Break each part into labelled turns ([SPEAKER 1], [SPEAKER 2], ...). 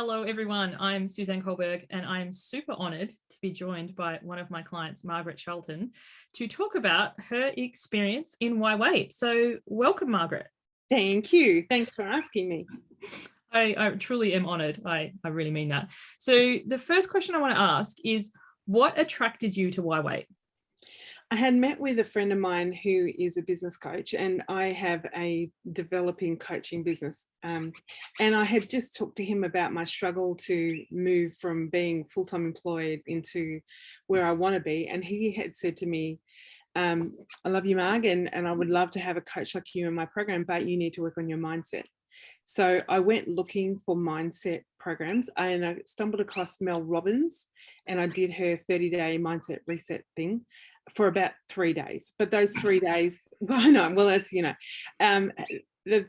[SPEAKER 1] Hello, everyone. I'm Suzanne Kohlberg, and I'm super honoured to be joined by one of my clients, Margaret Charlton, to talk about her experience in Why Wait. So welcome, Margaret.
[SPEAKER 2] Thank you. Thanks for asking me.
[SPEAKER 1] I truly am honoured. I really mean that. So the first question I want to ask is, what attracted you to Why Wait?
[SPEAKER 2] I had met with a friend of mine who is a business coach, and I have a developing coaching business. And I had just talked to him about my struggle to move from being full-time employed into where I want to be. And he had said to me, I love you, Marg, and I would love to have a coach like you in my program, but you need to work on your mindset. So I went looking for mindset programs, and I stumbled across Mel Robbins, and I did her 30-day mindset reset thing for about 3 days. But those 3 days, the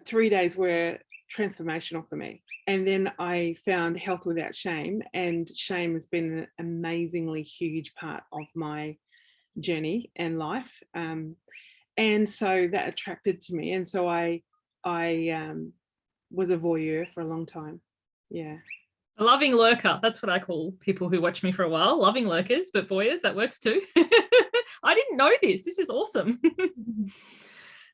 [SPEAKER 2] 3 days were transformational for me. And then I found Health Without Shame, and shame has been an amazingly huge part of my journey and life. And so that attracted to me. And so I was a voyeur for a long time. Yeah.
[SPEAKER 1] A loving lurker. That's what I call people who watch me for a while. Loving lurkers, but voyeurs, that works too. I didn't know this. This is awesome.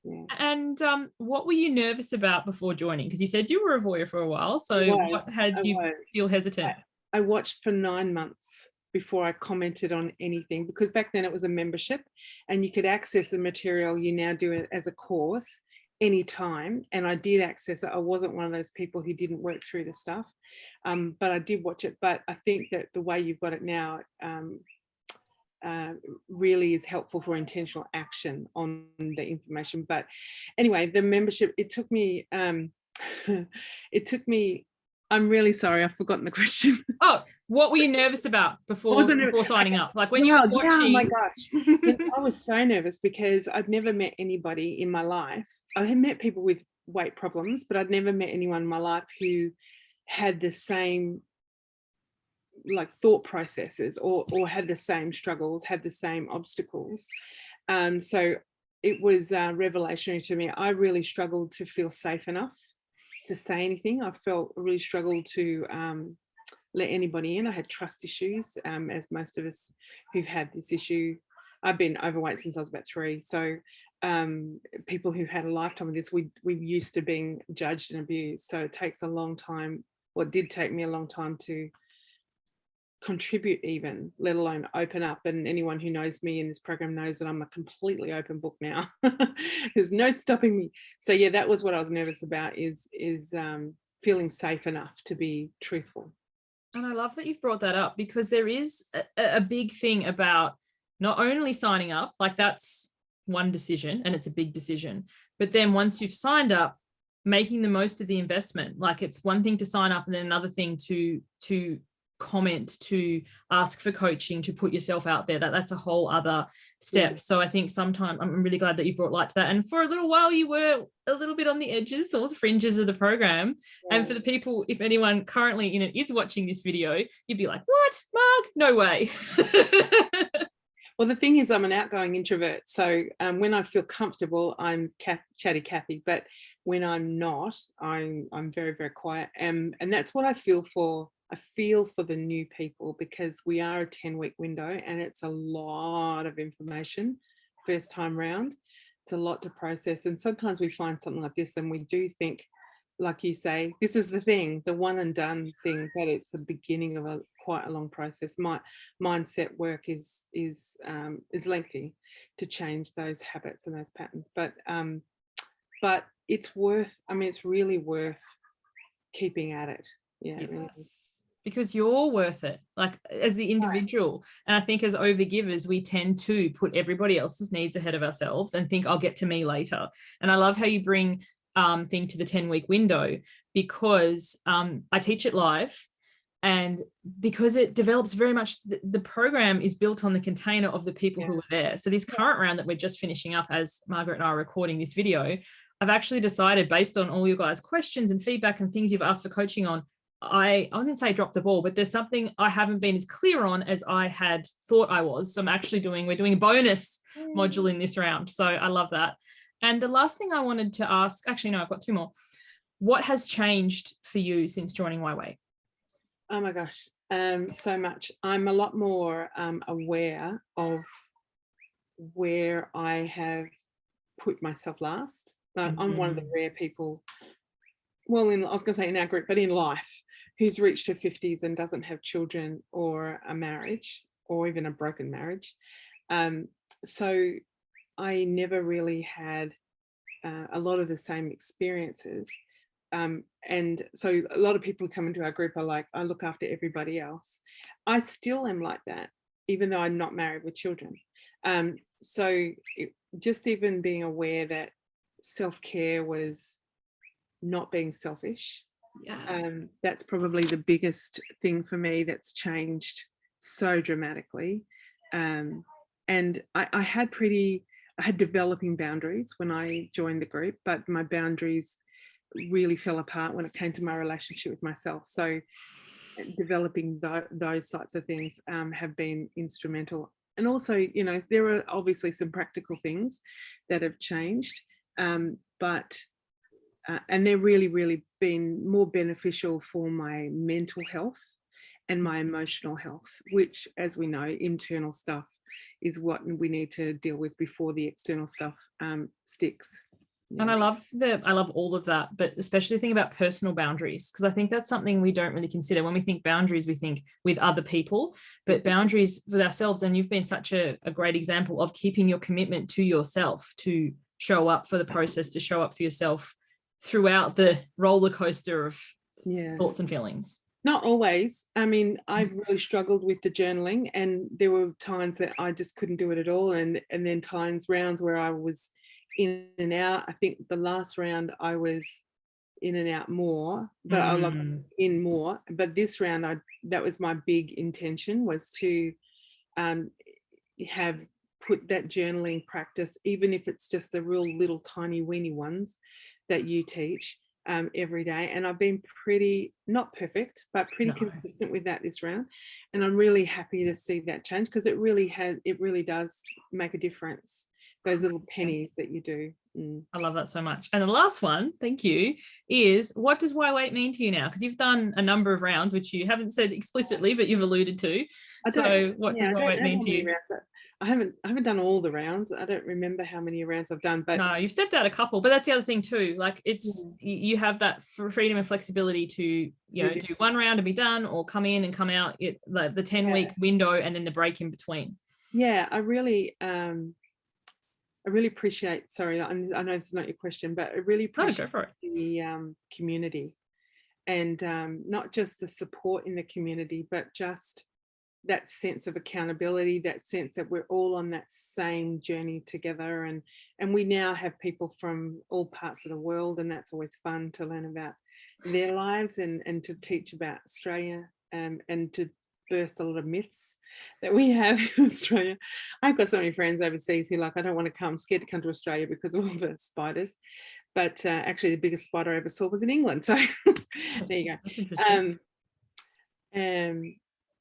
[SPEAKER 2] Yeah.
[SPEAKER 1] And what were you nervous about before joining? Because you said you were a voyeur for a while. So what had you feel hesitant?
[SPEAKER 2] I watched for 9 months before I commented on anything, because back then it was a membership and you could access the material you now do it as a course anytime. And I did access it. I wasn't one of those people who didn't work through the stuff, but I did watch it. But I think that the way you've got it now really is helpful for intentional action on the information. But anyway, the membership, it took me, I'm really sorry, I've forgotten the question.
[SPEAKER 1] Oh, what were you nervous about before signing up? Like when you were watching?
[SPEAKER 2] Oh my gosh. I was so nervous because I'd never met anybody in my life. I had met people with weight problems, but I'd never met anyone in my life who had the same like thought processes or had the same struggles, had the same obstacles. So it was revelatory to me. I really struggled to feel safe enough to say anything. I really struggled to let anybody in. I had trust issues, as most of us who've had this issue. I've been overweight since I was about 3. So people who had a lifetime of this, we're used to being judged and abused. So it takes a long time, it did take me a long time to contribute even, let alone open up. And anyone who knows me in this program knows that I'm a completely open book now. There's no stopping me. So yeah, that was what I was nervous about, is feeling safe enough to be truthful.
[SPEAKER 1] And I love that you've brought that up, because there is a big thing about not only signing up, like that's one decision and it's a big decision, but then once you've signed up, making the most of the investment. Like it's one thing to sign up and then another thing to comment, to ask for coaching, to put yourself out there. That's a whole other step. Yeah. So I think sometimes I'm really glad that you've brought light to that. And for a little while you were a little bit on the edges or the fringes of the program. Yeah. And for the people, if anyone currently in it is watching this video, you'd be like, what, Marg? No way.
[SPEAKER 2] Well, the thing is, I'm an outgoing introvert. So when I feel comfortable, I'm chatty Cathy. But when I'm not, I'm very, very quiet. And that's what I feel for. I feel for the new people, because we are a 10-week window and it's a lot of information first time round. It's a lot to process. And sometimes we find something like this and we do think, like you say, this is the thing, the one and done thing, but it's a beginning of quite a long process. My mindset work is lengthy to change those habits and those patterns. But it's worth, it's really worth keeping at it. Yeah, it really is.
[SPEAKER 1] Because you're worth it, like as the individual. And I think as overgivers, we tend to put everybody else's needs ahead of ourselves and think I'll get to me later. And I love how you bring thing to the 10-week window, because I teach it live, and because it develops very much, the program is built on the container of the people who are there. So this current round that we're just finishing up, as Margaret and I are recording this video, I've actually decided, based on all you guys' questions and feedback and things you've asked for coaching on, I wouldn't say drop the ball, but there's something I haven't been as clear on as I had thought I was. So we're doing a bonus module in this round. So I love that. And the last thing I wanted to ask, actually, no, I've got 2 more. What has changed for you since joining Why Wait?
[SPEAKER 2] Oh my gosh, so much. I'm a lot more aware of where I have put myself last. I'm one of the rare people, well, I was going to say in our group, but in life, who's reached her 50s and doesn't have children or a marriage or even a broken marriage. So I never really had a lot of the same experiences. And so a lot of people who come into our group are like, I look after everybody else. I still am like that, even though I'm not married with children. So just even being aware that self-care was not being selfish.
[SPEAKER 1] Yes.
[SPEAKER 2] That's probably the biggest thing for me that's changed so dramatically. And I had developing boundaries when I joined the group, but my boundaries really fell apart when it came to my relationship with myself. So developing those sorts of things have been instrumental. And also, you know, there are obviously some practical things that have changed, but and they're really, really been more beneficial for my mental health and my emotional health, which, as we know, internal stuff is what we need to deal with before the external stuff sticks.
[SPEAKER 1] And I love all of that, but especially think about personal boundaries, because I think that's something we don't really consider. When we think boundaries, we think with other people, but boundaries with ourselves. And you've been such a great example of keeping your commitment to yourself, to show up for the process, to show up for yourself throughout the roller coaster of thoughts and feelings.
[SPEAKER 2] Not always. I mean, I've really struggled with the journaling, and there were times that I just couldn't do it at all. And then rounds where I was in and out. I think the last round I was in and out more, but I loved in more. But this round, that was my big intention, was to have put that journaling practice, even if it's just the real little tiny weeny ones that you teach every day. And I've been pretty, not perfect, but pretty consistent with that this round. And I'm really happy to see that change, because it really does make a difference. Those little pennies that you do.
[SPEAKER 1] I love that so much. And the last one, thank you, is what does why wait mean to you now? Because you've done a number of rounds, which you haven't said explicitly, but you've alluded to. So what does why wait mean to you?
[SPEAKER 2] I haven't done all the rounds. I don't remember how many rounds I've done, but
[SPEAKER 1] no, you've stepped out a couple. But that's the other thing too. Like it's you have that freedom and flexibility to do one round and be done, or come in and come out. The 10-week window and then the break in between.
[SPEAKER 2] Yeah, I really appreciate. Sorry, I know this is not your question, but I really appreciate the community, and not just the support in the community, but just that sense of accountability, that sense that we're all on that same journey together. And we now have people from all parts of the world, and that's always fun to learn about their lives and to teach about Australia, and to burst a lot of myths that we have in Australia. I've got so many friends overseas who I don't want to come, scared to come to Australia because of all the spiders. But actually the biggest spider I ever saw was in England. So there you go.
[SPEAKER 1] That's interesting.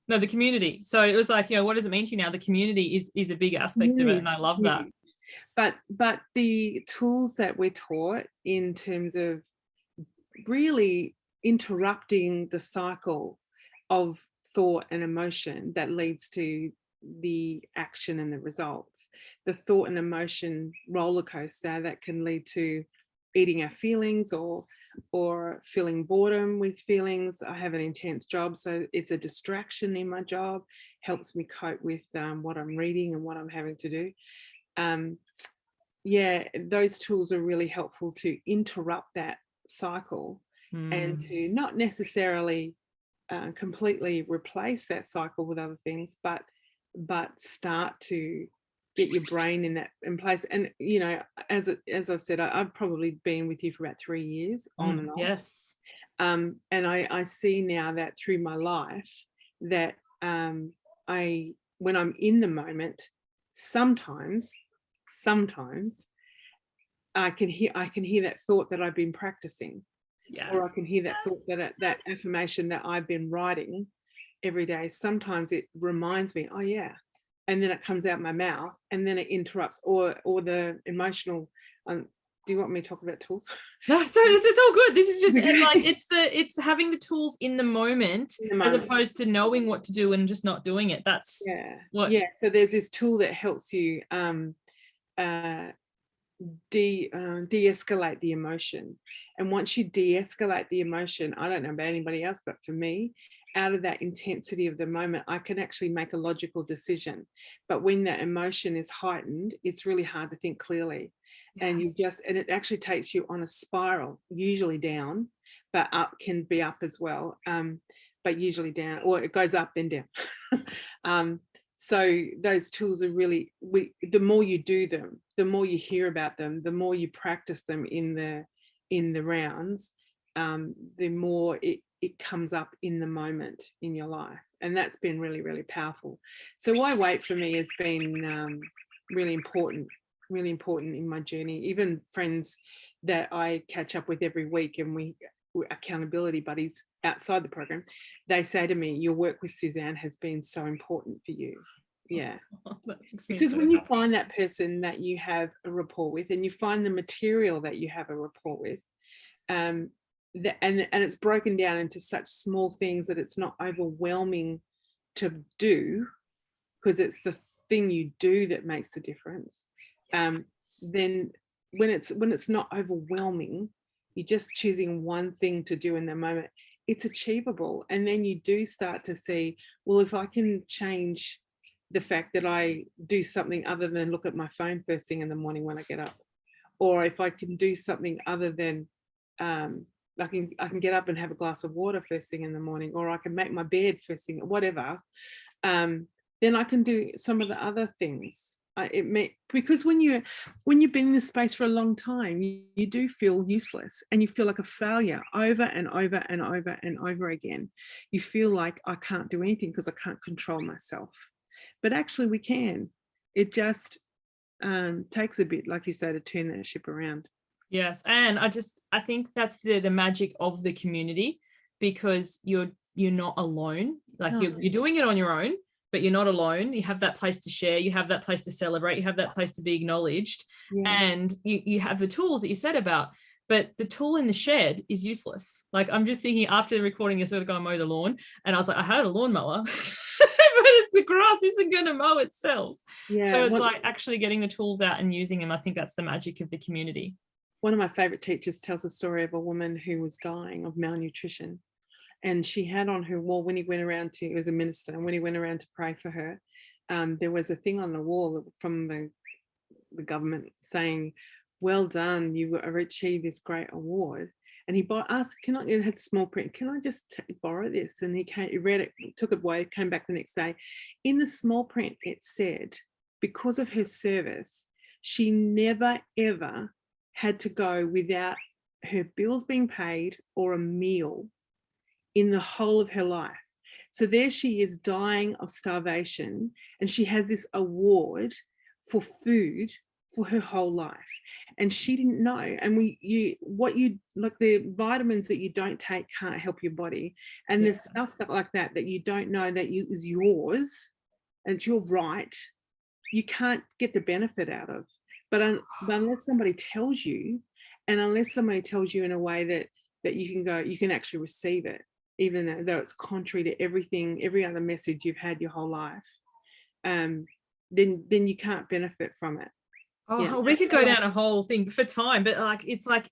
[SPEAKER 1] No, the community. So it was like, what does it mean to you now? The community is a big aspect of it, and I love that.
[SPEAKER 2] But the tools that we're taught in terms of really interrupting the cycle of thought and emotion that leads to the action and the results, the thought and emotion roller coaster that can lead to eating our feelings or feeling boredom with feelings. I have an intense job, so it's a distraction in my job, helps me cope with what I'm reading and what I'm having to do. Those tools are really helpful to interrupt that cycle and to not necessarily completely replace that cycle with other things, but start to get your brain in place. And as I've said, I've probably been with you for about 3 years on and off.
[SPEAKER 1] Yes.
[SPEAKER 2] And I see now that through my life that when I'm in the moment, sometimes I can hear that thought that I've been practicing. Yes. Or I can hear that thought, that affirmation that I've been writing every day. Sometimes it reminds me, oh yeah, and then it comes out my mouth, and then it interrupts, or the emotional do you want me to talk about tools?
[SPEAKER 1] No, it's all good. This is just like it's having the tools in the moment, as opposed to knowing what to do and just not doing it. That's
[SPEAKER 2] so there's this tool that helps you de-escalate the emotion. And once you de-escalate the emotion, I don't know about anybody else, but for me, out of that intensity of the moment, I can actually make a logical decision. But when that emotion is heightened, it's really hard to think clearly. And it actually takes you on a spiral, usually down, but up can be up as well, but usually down, or it goes up and down. So those tools are really, the more you do them, the more you hear about them, the more you practice them in the rounds, the more it comes up in the moment in your life. And that's been really, really powerful. So why wait for me has been really important in my journey. Even friends that I catch up with every week, and we're accountability buddies outside the program, they say to me, your work with Suzanne has been so important for you. Yeah. Because when you find that person that you have a rapport with, and you find the material that you have a rapport with, and it's broken down into such small things that it's not overwhelming to do, because it's the thing you do that makes the difference. Then when it's not overwhelming, you're just choosing one thing to do in the moment, it's achievable. And then you do start to see, well, if I can change the fact that I do something other than look at my phone first thing in the morning when I get up, or if I can do something other than I can get up and have a glass of water first thing in the morning, or I can make my bed first thing, whatever, then I can do some of the other things. Because when you've been in this space for a long time, you do feel useless, and you feel like a failure over and over and over and over again. You feel like I can't do anything because I can't control myself. But actually we can. It just takes a bit, like you say, to turn that ship around.
[SPEAKER 1] Yes. And I think that's the magic of the community, because you're not alone. Like you're doing it on your own, but you're not alone. You have that place to share, you have that place to celebrate, you have that place to be acknowledged, and you have the tools that you said about, but the tool in the shed is useless. Like I'm just thinking, after the recording, I sort of go and mow the lawn, and I was like, I had a lawnmower, but the grass isn't going to mow itself. So it's like actually getting the tools out and using them. I think that's the magic of the community.
[SPEAKER 2] One of my favorite teachers tells a story of a woman who was dying of malnutrition. And she had on her wall, when he went around to, he was a minister, and when he went around to pray for her, there was a thing on the wall from the government saying, well done, you achieved this great award. And he asked, it had small print, can I just borrow this? And he read it, took it away, came back the next day. In the small print, it said, because of her service, she never, ever had to go without her bills being paid or a meal in the whole of her life. So there she is, dying of starvation, and she has this award for food for her whole life, and she didn't know. And like the vitamins that you don't take can't help your body, and the stuff like that you don't know that is yours and it's your right, you can't get the benefit out of. But unless somebody tells you, and unless somebody tells you in a way that you can actually receive it, even though it's contrary to every other message you've had your whole life, then you can't benefit from it.
[SPEAKER 1] We could go down a whole thing for time, but it's like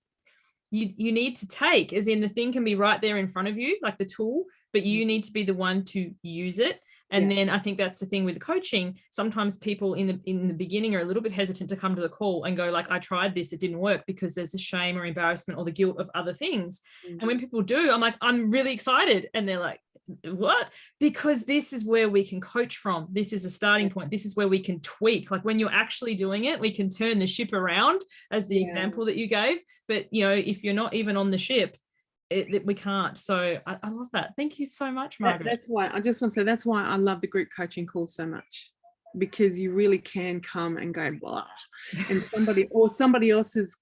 [SPEAKER 1] you need to take, as in the thing can be right there in front of you, like the tool, but you need to be the one to use it. And then I think that's the thing with coaching. Sometimes people in the beginning are a little bit hesitant to come to the call and go like, I tried this, it didn't work, because there's a shame or embarrassment or the guilt of other things. And when people do, I'm like, I'm really excited. And they're like, what? Because this is where we can coach from. This is a starting point. This is where we can tweak. Like when you're actually doing it, we can turn the ship around, as the example that you gave. But, if you're not even on the ship, we can't. So I love that. Thank you so much, Margaret.
[SPEAKER 2] That's why I just want to say, that's why I love the group coaching call so much, because you really can come and go, what? And somebody else is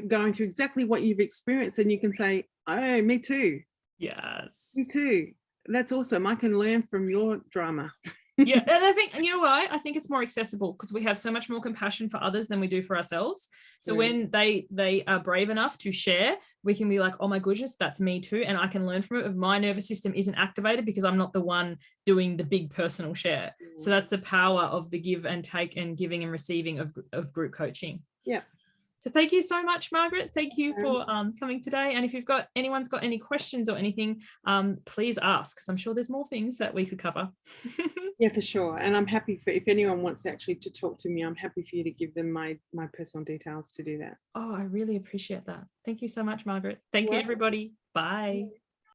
[SPEAKER 2] going through exactly what you've experienced, and you can say, oh, me too.
[SPEAKER 1] Yes.
[SPEAKER 2] Me too. That's awesome. I can learn from your drama.
[SPEAKER 1] Yeah, and I think, you know why? I think it's more accessible because we have so much more compassion for others than we do for ourselves. So when they are brave enough to share, we can be like, oh my goodness, that's me too, and I can learn from it. If my nervous system isn't activated because I'm not the one doing the big personal share. So that's the power of the give and take and giving and receiving of group coaching.
[SPEAKER 2] Yeah.
[SPEAKER 1] So thank you so much, Margaret. Thank you for coming today. And if anyone's got any questions or anything, please ask, because I'm sure there's more things that we could cover.
[SPEAKER 2] Yeah, for sure. And I'm happy for, if anyone wants actually to talk to me, I'm happy for you to give them my personal details to do that.
[SPEAKER 1] Oh, I really appreciate that. Thank you so much, Margaret. Thank you, everybody. Bye.